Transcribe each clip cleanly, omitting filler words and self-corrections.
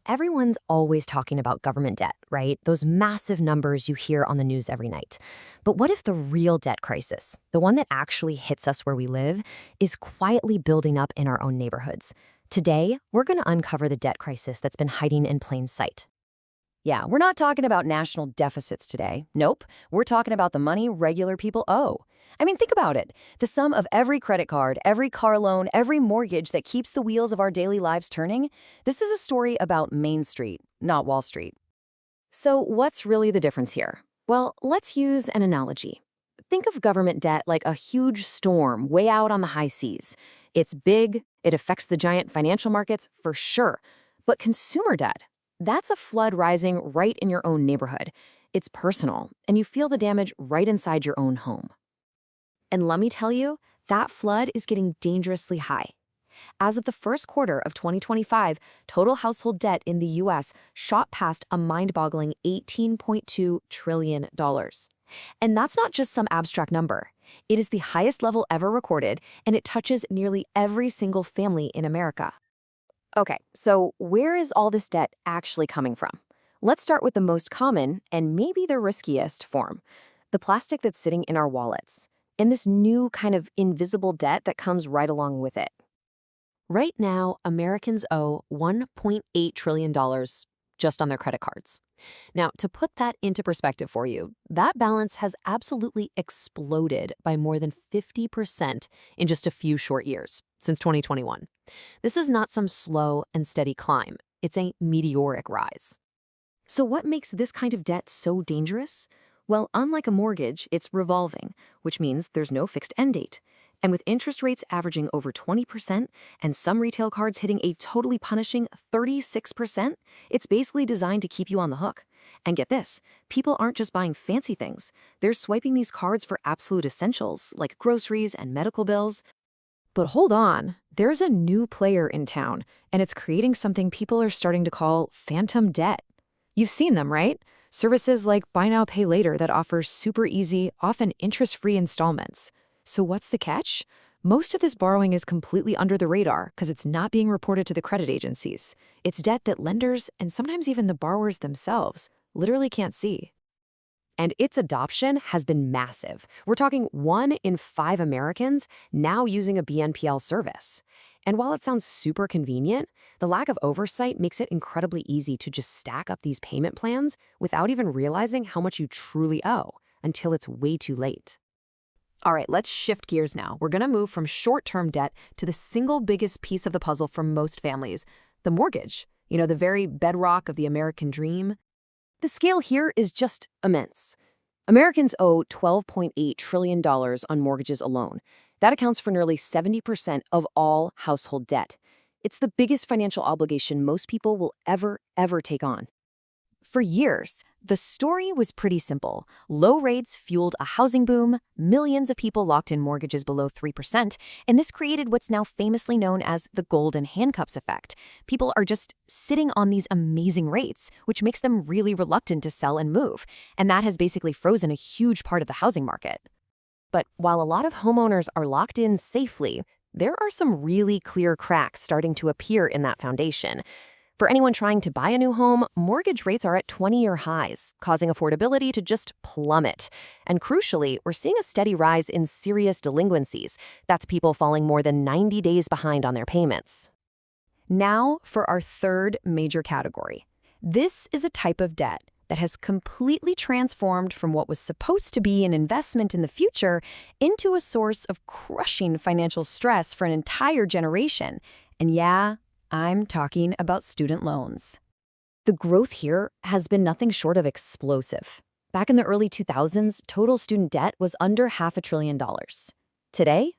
Everyone's always talking about government debt, right? Those massive numbers you hear on the news every night. But what if the real debt crisis, the one that actually hits us where we live, is quietly building up in our own neighborhoods? Today, we're going to uncover the debt crisis that's been hiding in plain sight. Yeah, we're not talking about national deficits today. Nope. We're talking about the money regular people owe. I mean, think about it. The sum of every credit card, every car loan, every mortgage that keeps the wheels of our daily lives turning. This is a story about Main Street, not Wall Street. So what's really the difference here? Well, let's use an analogy. Think of government debt like a huge storm way out on the high seas. It's big, it affects the giant financial markets for sure. But consumer debt, that's a flood rising right in your own neighborhood. It's personal, and you feel the damage right inside your own home. And let me tell you, that flood is getting dangerously high. As of the first quarter of 2025, total household debt in the U.S. shot past a mind-boggling $18.2 trillion. And that's not just some abstract number. It is the highest level ever recorded, and it touches nearly every single family in America. Okay, so where is all this debt actually coming from? Let's start with the most common and maybe the riskiest form, the plastic that's sitting in our wallets, and this new kind of invisible debt that comes right along with it. Right now, Americans owe $1.8 trillion just on their credit cards. Now, to put that into perspective for you, that balance has absolutely exploded by more than 50% in just a few short years, since 2021. This is not some slow and steady climb. It's a meteoric rise. So what makes this kind of debt so dangerous? Well, unlike a mortgage, it's revolving, which means there's no fixed end date. And with interest rates averaging over 20% and some retail cards hitting a totally punishing 36%, it's basically designed to keep you on the hook. And get this, people aren't just buying fancy things. They're swiping these cards for absolute essentials like groceries and medical bills. But hold on, there's a new player in town, and it's creating something people are starting to call phantom debt. You've seen them, right? Services like Buy Now, Pay Later that offers super easy, often interest-free installments. So what's the catch? Most of this borrowing is completely under the radar because it's not being reported to the credit agencies. It's debt that lenders, and sometimes even the borrowers themselves, literally can't see. And its adoption has been massive. We're talking 1 in 5 Americans now using a BNPL service. And while it sounds super convenient, the lack of oversight makes it incredibly easy to just stack up these payment plans without even realizing how much you truly owe until it's way too late. All right, let's shift gears now. We're going to move from short-term debt to the single biggest piece of the puzzle for most families, the mortgage. The very bedrock of the American dream. The scale here is just immense. Americans owe $12.8 trillion on mortgages alone. That accounts for nearly 70% of all household debt. It's the biggest financial obligation most people will ever take on. For years, the story was pretty simple. Low rates fueled a housing boom, millions of people locked in mortgages below 3%, and this created what's now famously known as the golden handcuffs effect. People are just sitting on these amazing rates, which makes them really reluctant to sell and move, and that has basically frozen a huge part of the housing market. But while a lot of homeowners are locked in safely, there are some really clear cracks starting to appear in that foundation. For anyone trying to buy a new home, mortgage rates are at 20-year highs, causing affordability to just plummet. And crucially, we're seeing a steady rise in serious delinquencies. That's people falling more than 90 days behind on their payments. Now for our third major category. This is a type of debt that has completely transformed from what was supposed to be an investment in the future into a source of crushing financial stress for an entire generation. And yeah, I'm talking about student loans. The growth here has been nothing short of explosive. Back in the early 2000s, total student debt was under $500 billion. Today,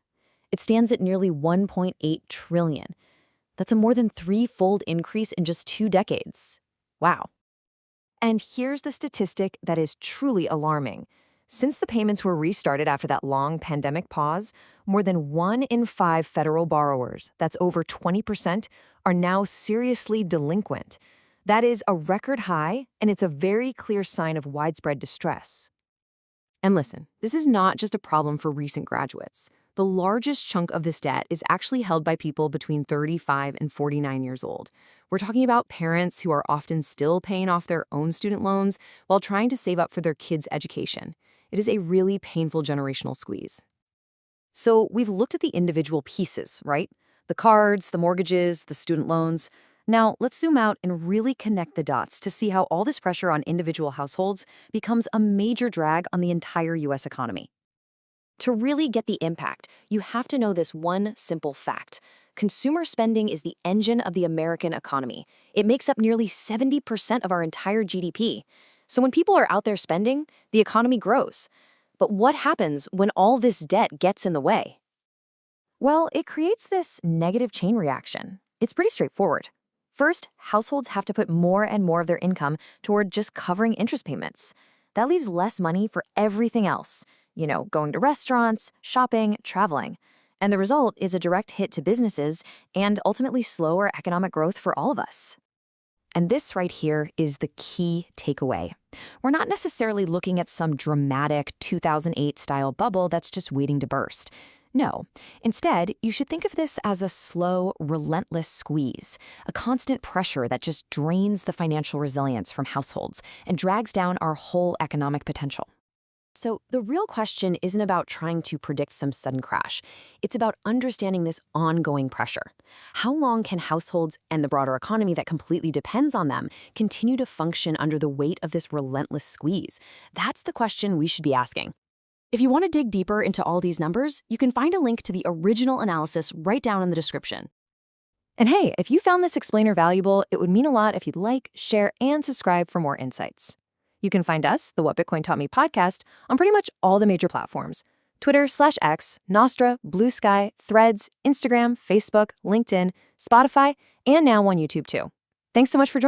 it stands at nearly $1.8 trillion. That's a more than 3-fold increase in just 2 decades. Wow. And here's the statistic that is truly alarming. Since the payments were restarted after that long pandemic pause, more than 1 in 5 federal borrowers, that's over 20%, are now seriously delinquent. That is a record high, and it's a very clear sign of widespread distress. And listen, this is not just a problem for recent graduates. The largest chunk of this debt is actually held by people between 35 and 49 years old, We're talking about parents who are often still paying off their own student loans while trying to save up for their kids' education. It is a really painful generational squeeze. So we've looked at the individual pieces, right? The cards, the mortgages, the student loans. Now let's zoom out and really connect the dots to see how all this pressure on individual households becomes a major drag on the entire US economy. To really get the impact, you have to know this one simple fact. Consumer spending is the engine of the American economy. It makes up nearly 70% of our entire GDP. So when people are out there spending, the economy grows. But what happens when all this debt gets in the way? Well, it creates this negative chain reaction. It's pretty straightforward. First, households have to put more and more of their income toward just covering interest payments. That leaves less money for everything else. Going to restaurants, shopping, traveling. And the result is a direct hit to businesses and ultimately slower economic growth for all of us. And this right here is the key takeaway. We're not necessarily looking at some dramatic 2008-style bubble that's just waiting to burst. No. Instead, you should think of this as a slow, relentless squeeze, a constant pressure that just drains the financial resilience from households and drags down our whole economic potential. So the real question isn't about trying to predict some sudden crash. It's about understanding this ongoing pressure. How long can households and the broader economy that completely depends on them continue to function under the weight of this relentless squeeze? That's the question we should be asking. If you want to dig deeper into all these numbers, you can find a link to the original analysis right down in the description. And hey, if you found this explainer valuable, it would mean a lot if you'd like, share, and subscribe for more insights. You can find us, the What Bitcoin Taught Me podcast, on pretty much all the major platforms: Twitter/X, Nostr, Blue Sky, Threads, Instagram, Facebook, LinkedIn, Spotify, and now on YouTube too. Thanks so much for joining.